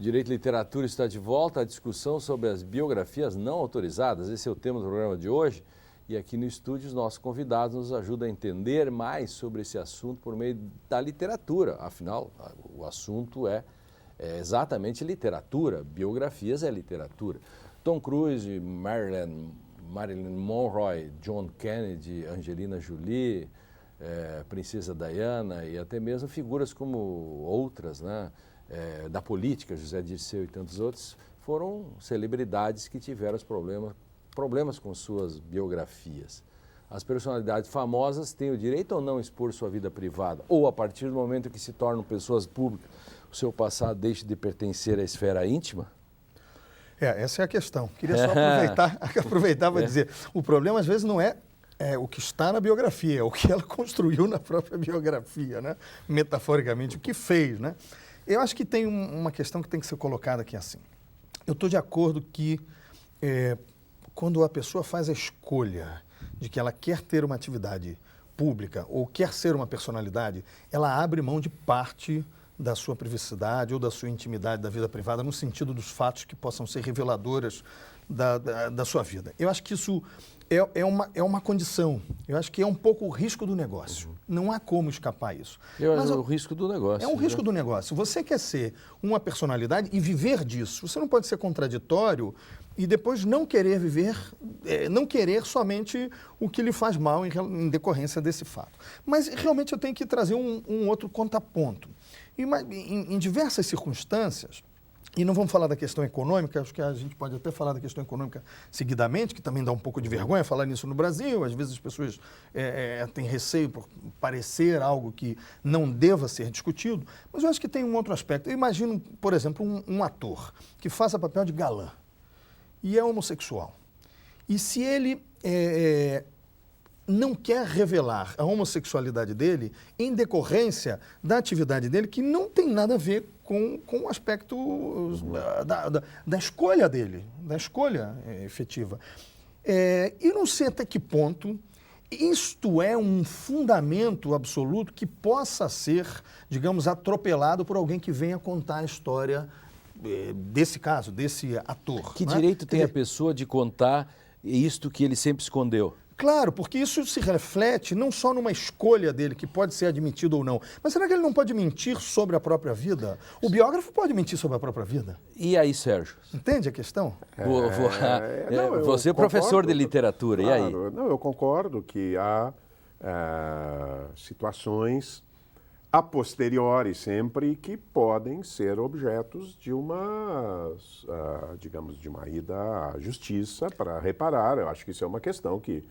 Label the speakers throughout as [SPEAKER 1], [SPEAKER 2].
[SPEAKER 1] Direito e Literatura está de volta à discussão sobre as biografias não autorizadas. Esse é o tema do programa de hoje. E aqui no estúdio os nossos convidados nos ajudam a entender mais sobre esse assunto por meio da literatura. Afinal, o assunto é exatamente literatura. Biografias é literatura. Tom Cruise, Marilyn Monroe, John Kennedy, Angelina Jolie, Princesa Diana e até mesmo figuras como outras, né? Da política, José Dirceu e tantos outros, foram celebridades que tiveram os problemas com suas biografias. As personalidades famosas têm o direito ou não expor sua vida privada? Ou, a partir do momento que se tornam pessoas públicas, o seu passado deixa de pertencer à esfera íntima?
[SPEAKER 2] Essa é a questão. Queria só aproveitar para dizer, o problema às vezes não é o que está na biografia, é o que ela construiu na própria biografia, né? Metaforicamente, o que fez, né? Eu acho que tem uma questão que tem que ser colocada aqui assim. Eu estou de acordo que quando a pessoa faz a escolha de que ela quer ter uma atividade pública ou quer ser uma personalidade, ela abre mão de parte da sua privacidade ou da sua intimidade da vida privada no sentido dos fatos que possam ser reveladoras da sua vida. Eu acho que isso é uma condição. Eu acho que é um pouco o risco do negócio. Não há como escapar isso.
[SPEAKER 1] O risco do negócio.
[SPEAKER 2] É um risco do negócio. Você quer ser uma personalidade e viver disso. Você não pode ser contraditório e depois não querer viver, não querer somente o que lhe faz mal em decorrência desse fato. Mas realmente eu tenho que trazer um outro contraponto. Em diversas circunstâncias, e não vamos falar da questão econômica, acho que a gente pode até falar da questão econômica seguidamente, que também dá um pouco de vergonha falar nisso no Brasil. Às vezes as pessoas têm receio por parecer algo que não deva ser discutido, mas eu acho que tem um outro aspecto. Eu imagino, por exemplo, um ator que faça papel de galã e é homossexual. E se ele não quer revelar a homossexualidade dele em decorrência da atividade dele, que não tem nada a ver com o aspecto da escolha dele, da escolha efetiva. E não sei até que ponto isto é um fundamento absoluto que possa ser, digamos, atropelado por alguém que venha contar a história desse caso, desse ator.
[SPEAKER 1] Que direito tem a pessoa de contar isto que ele sempre escondeu?
[SPEAKER 2] Claro, porque isso se reflete não só numa escolha dele, que pode ser admitido ou não, mas será que ele não pode mentir sobre a própria vida? O biógrafo pode mentir sobre a própria vida.
[SPEAKER 1] E aí, Sérgio?
[SPEAKER 2] Entende a questão?
[SPEAKER 1] Você é professor de literatura,
[SPEAKER 3] claro,
[SPEAKER 1] e aí?
[SPEAKER 3] Não, eu concordo que há situações a posteriori sempre que podem ser objetos de digamos, de uma ida à justiça para reparar. Eu acho que isso é uma questão que,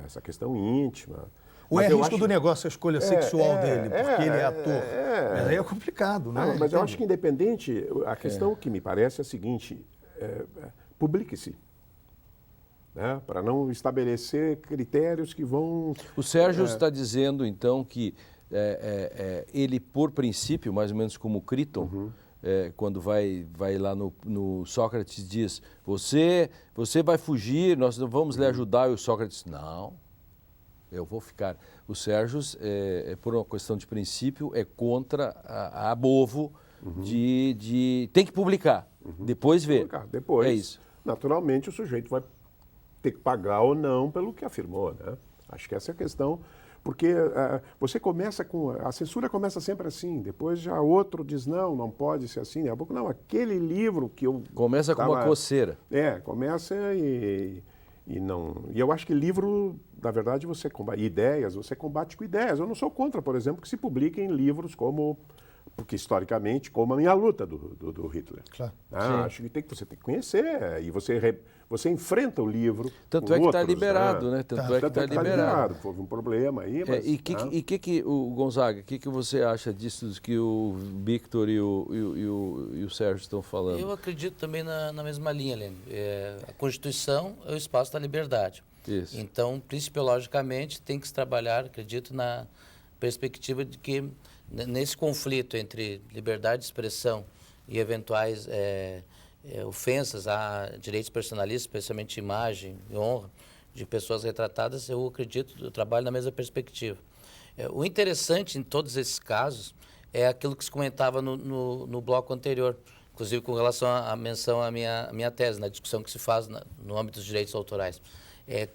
[SPEAKER 3] essa questão íntima.
[SPEAKER 2] Ou é risco do negócio a escolha sexual dele, porque ele é ator. Mas aí é complicado, né?
[SPEAKER 3] Mas eu acho que independente, a questão que me parece é a seguinte, publique-se. Né, para não estabelecer critérios que vão...
[SPEAKER 1] O Sérgio está dizendo, então, que ele, por princípio, mais ou menos como Criton, quando vai lá no Sócrates, diz, você vai fugir, nós vamos lhe ajudar, e o Sócrates, não, eu vou ficar. O Sérgio, por uma questão de princípio, é contra a Bovo tem que publicar, depois ver.
[SPEAKER 3] Depois,
[SPEAKER 1] é isso.
[SPEAKER 3] Naturalmente, o sujeito vai ter que pagar ou não pelo que afirmou, né? Acho que essa é a questão, porque você começa com... A censura começa sempre assim, depois já outro diz, não pode ser assim, daqui a pouco, não, aquele livro que eu...
[SPEAKER 1] Começa com uma coceira.
[SPEAKER 3] Começa e não... E eu acho que livro, na verdade, você combate com ideias. Eu não sou contra, por exemplo, que se publiquem livros como... Porque, historicamente, como a minha luta do Hitler.
[SPEAKER 2] Claro.
[SPEAKER 3] Acho que você tem que conhecer e você enfrenta o livro.
[SPEAKER 1] Tanto é que está liberado, né? Tanto é que está liberado.
[SPEAKER 3] Houve um problema aí. Mas,
[SPEAKER 1] o Gonzaga, o que você acha disso que o Victor e o Sérgio estão falando?
[SPEAKER 4] Eu acredito também na mesma linha, Lênin. A Constituição é o espaço da liberdade.
[SPEAKER 1] Isso.
[SPEAKER 4] Então, principiologicamente, tem que se trabalhar, acredito, na perspectiva de que nesse conflito entre liberdade de expressão e eventuais ofensas a direitos personalistas, especialmente imagem e honra de pessoas retratadas, eu acredito, eu trabalho na mesma perspectiva. O interessante em todos esses casos é aquilo que se comentava no bloco anterior, inclusive com relação à menção à minha tese, na discussão que se faz no âmbito dos direitos autorais.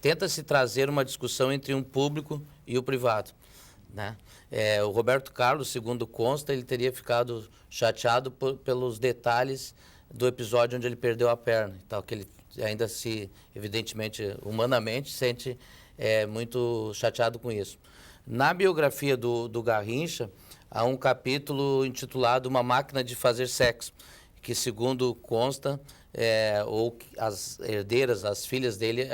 [SPEAKER 4] Tenta-se trazer uma discussão entre um público e o privado, né? O Roberto Carlos, segundo consta, ele teria ficado chateado pelos detalhes do episódio onde ele perdeu a perna, e tal, que ele ainda evidentemente, humanamente, sente muito chateado com isso. Na biografia do Garrincha, há um capítulo intitulado Uma Máquina de Fazer Sexo, que, segundo consta, ou as herdeiras, as filhas dele,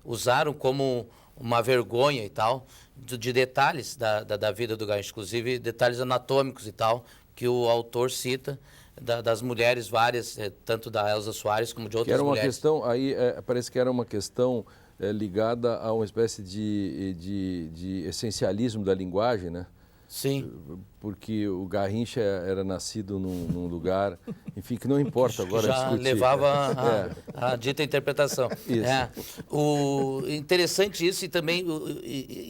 [SPEAKER 4] usaram como uma vergonha e tal, de detalhes da vida do Garrincha, inclusive detalhes anatômicos e tal, que o autor cita das mulheres várias, tanto da Elza Soares como de outras
[SPEAKER 1] que era uma
[SPEAKER 4] mulheres.
[SPEAKER 1] Questão, aí parece que era uma questão ligada a uma espécie de essencialismo da linguagem, né?
[SPEAKER 4] Sim.
[SPEAKER 1] Porque o Garrincha era nascido num lugar, enfim, que não importa agora
[SPEAKER 4] já
[SPEAKER 1] discutir.
[SPEAKER 4] levava a dita interpretação.
[SPEAKER 1] Isso.
[SPEAKER 4] O interessante isso, e também,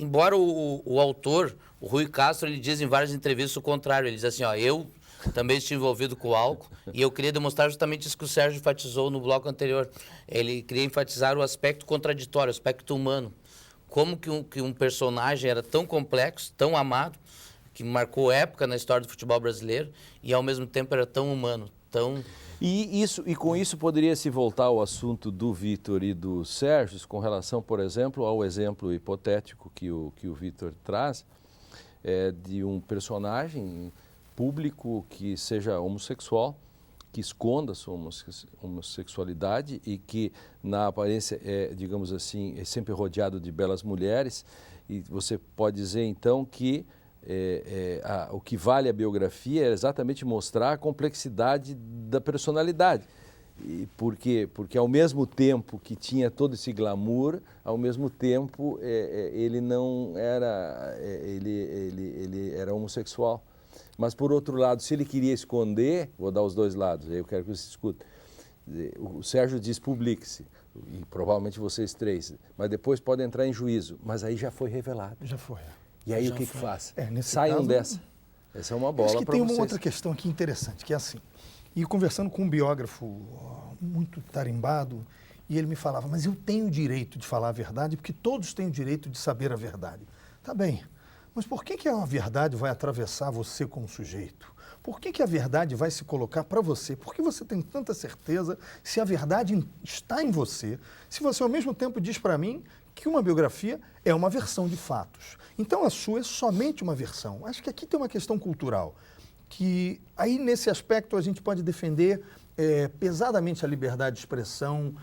[SPEAKER 4] embora o autor, o Rui Castro, ele diz em várias entrevistas o contrário, ele diz assim, eu também estive envolvido com o álcool, e eu queria demonstrar justamente isso que o Sérgio enfatizou no bloco anterior. Ele queria enfatizar o aspecto contraditório, o aspecto humano. Como que um personagem era tão complexo, tão amado, que marcou época na história do futebol brasileiro e, ao mesmo tempo, era tão humano, tão...
[SPEAKER 1] E com isso poderia se voltar ao assunto do Vitor e do Sérgio, com relação, por exemplo, ao exemplo hipotético que o Vitor traz, de um personagem público que seja homossexual, que esconda sua homossexualidade e que, na aparência, digamos assim, é sempre rodeado de belas mulheres. E você pode dizer, então, que o que vale a biografia é exatamente mostrar a complexidade da personalidade. Porque ao mesmo tempo que tinha todo esse glamour, ao mesmo tempo ele não era, ele era homossexual. Mas, por outro lado, se ele queria esconder, vou dar os dois lados, aí eu quero que você escute. O Sérgio diz publique-se, e provavelmente vocês três, mas depois pode entrar em juízo. Mas aí já foi revelado.
[SPEAKER 2] Já foi.
[SPEAKER 1] E aí o que faz?
[SPEAKER 2] Nesse
[SPEAKER 1] Saiam
[SPEAKER 2] caso,
[SPEAKER 1] dessa. Essa é uma bola para vocês.
[SPEAKER 2] Acho que tem uma outra questão aqui interessante, que é assim. E conversando com um biógrafo muito tarimbado, e ele me falava, mas eu tenho o direito de falar a verdade, porque todos têm o direito de saber a verdade. Tá bem, mas por que a verdade vai atravessar você como sujeito? Por que a verdade vai se colocar para você? Por que você tem tanta certeza se a verdade está em você, se você ao mesmo tempo diz para mim que uma biografia é uma versão de fatos? Então a sua é somente uma versão. Acho que aqui tem uma questão cultural, que aí nesse aspecto a gente pode defender pesadamente a liberdade de expressão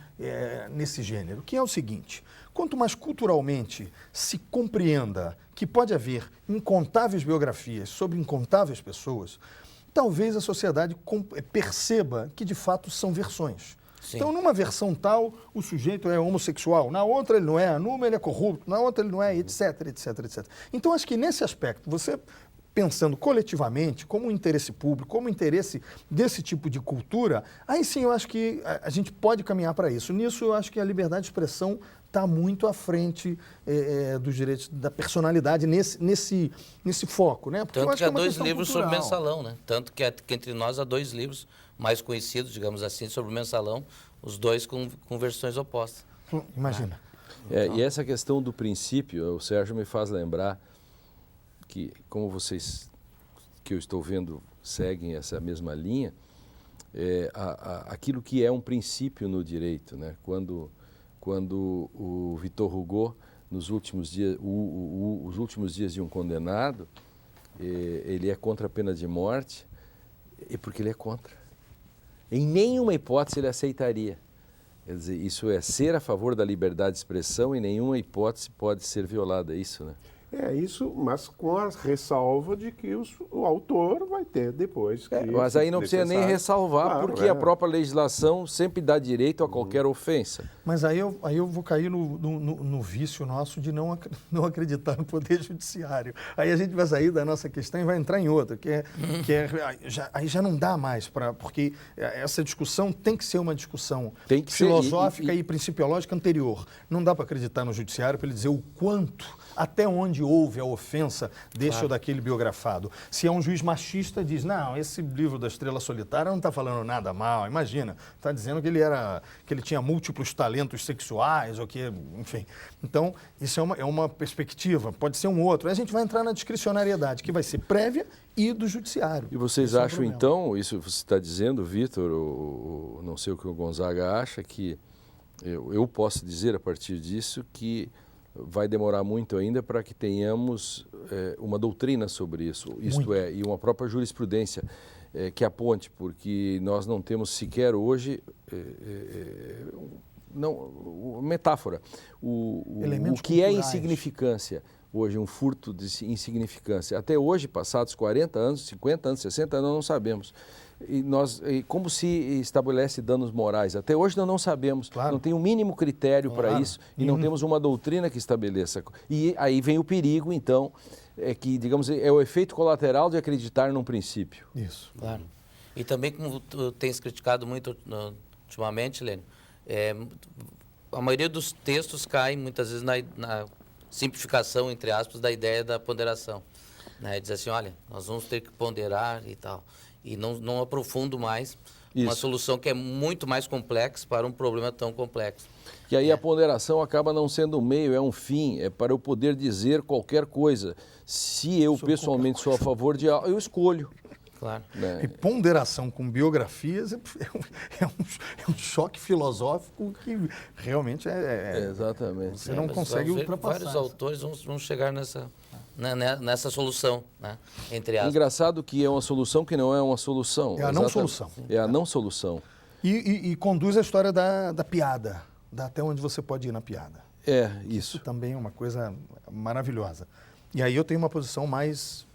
[SPEAKER 2] nesse gênero, que é o seguinte: quanto mais culturalmente se compreenda que pode haver incontáveis biografias sobre incontáveis pessoas, talvez a sociedade perceba que de fato são versões. Sim. Então, numa versão tal, o sujeito é homossexual, na outra ele não é, numa ele é corrupto, na outra ele não é, etc, etc, etc. Então, acho que nesse aspecto, você pensando coletivamente, como um interesse público, como interesse desse tipo de cultura, aí sim eu acho que a gente pode caminhar para isso. Nisso eu acho que a liberdade de expressão está muito à frente dos direitos da personalidade nesse foco, né?
[SPEAKER 4] Porque tanto que há dois livros sobre o mensalão, né? Tanto que entre nós há dois livros mais conhecidos, digamos assim, sobre o mensalão, os dois com versões opostas.
[SPEAKER 2] Imagina.
[SPEAKER 1] E essa questão do princípio, o Sérgio me faz lembrar que, como vocês que eu estou vendo seguem essa mesma linha, aquilo que é um princípio no direito, né? Quando o Victor Hugo, nos últimos dias, os últimos dias de um condenado, ele é contra a pena de morte, porque ele é contra. Em nenhuma hipótese ele aceitaria. Quer dizer, isso é ser a favor da liberdade de expressão, em nenhuma hipótese pode ser violada, é isso, né?
[SPEAKER 3] Isso, mas com a ressalva de que o autor vai ter depois.
[SPEAKER 1] Mas aí não precisa nem ressalvar, claro, porque a própria legislação sempre dá direito a qualquer ofensa.
[SPEAKER 2] Mas aí eu vou cair no vício nosso de não acreditar no Poder Judiciário. Aí a gente vai sair da nossa questão e vai entrar em outra, aí já não dá mais, porque essa discussão tem que ser uma discussão filosófica e principiológica anterior. Não dá para acreditar no Judiciário para ele dizer o quanto, até onde onde houve a ofensa desse ou daquele biografado. Se é um juiz machista, diz, não, esse livro da Estrela Solitária não está falando nada mal, imagina, está dizendo que ele tinha múltiplos talentos sexuais, ou que, enfim. Então, isso é uma perspectiva, pode ser um outro. Aí a gente vai entrar na discricionariedade, que vai ser prévia e do judiciário.
[SPEAKER 1] E vocês
[SPEAKER 2] Esse
[SPEAKER 1] acham,
[SPEAKER 2] é um
[SPEAKER 1] então, isso você está dizendo, Vitor, ou não sei o que o Gonzaga acha, que eu posso dizer a partir disso que vai demorar muito ainda para que tenhamos uma doutrina sobre isso, isto é, e uma própria jurisprudência que aponte, porque nós não temos sequer hoje, metáfora, o que é insignificância. Hoje, um furto de insignificância. Até hoje, passados 40 anos, 50 anos, 60 anos, nós não sabemos. E como se estabelece danos morais? Até hoje nós não sabemos, não tem o mínimo critério para isso e não temos uma doutrina que estabeleça. E aí vem o perigo, então, que, digamos, é o efeito colateral de acreditar num princípio.
[SPEAKER 2] Isso.
[SPEAKER 4] Claro. E também, como tu tens criticado muito ultimamente, Lênio, a maioria dos textos cai muitas vezes na simplificação, entre aspas, da ideia da ponderação. Né? Diz assim, olha, nós vamos ter que ponderar e tal. E não aprofundo mais uma solução que é muito mais complexa para um problema tão complexo.
[SPEAKER 1] E aí a ponderação acaba não sendo um meio, é um fim, é para eu poder dizer qualquer coisa. Se eu pessoalmente sou a favor de algo, eu escolho.
[SPEAKER 4] Claro.
[SPEAKER 1] Né?
[SPEAKER 2] E ponderação com biografias é um choque filosófico que realmente
[SPEAKER 1] Exatamente.
[SPEAKER 2] você não consegue ultrapassar.
[SPEAKER 4] Vários autores vão chegar nessa solução, né? Entre aspas.
[SPEAKER 1] Engraçado que é uma solução que não é uma solução.
[SPEAKER 2] É a não solução.
[SPEAKER 1] É a não solução.
[SPEAKER 2] E conduz a história da piada, até onde você pode ir na piada.
[SPEAKER 1] Isso.
[SPEAKER 2] Também é uma coisa maravilhosa. E aí eu tenho uma posição mais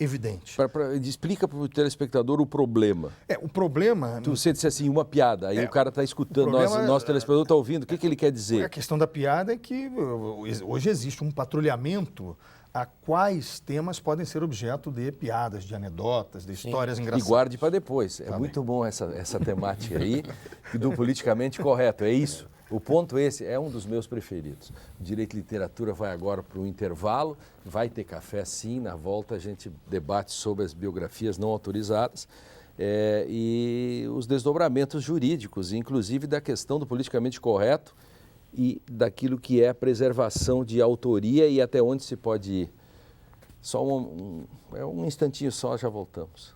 [SPEAKER 2] evidente.
[SPEAKER 1] Explica para o telespectador o problema.
[SPEAKER 2] O problema...
[SPEAKER 1] Você disse assim, uma piada, aí o cara está escutando, nosso telespectador está ouvindo, o que ele quer dizer?
[SPEAKER 2] A questão da piada é que hoje existe um patrulhamento a quais temas podem ser objeto de piadas, de anedotas, de histórias engraçadas.
[SPEAKER 1] E guarde para depois. É muito bom essa temática aí, do politicamente correto, é isso. O ponto esse é um dos meus preferidos. O Direito e Literatura vai agora para um intervalo, vai ter café sim, na volta a gente debate sobre as biografias não autorizadas e os desdobramentos jurídicos, inclusive da questão do politicamente correto e daquilo que é a preservação de autoria e até onde se pode ir. Só um instantinho só, já voltamos.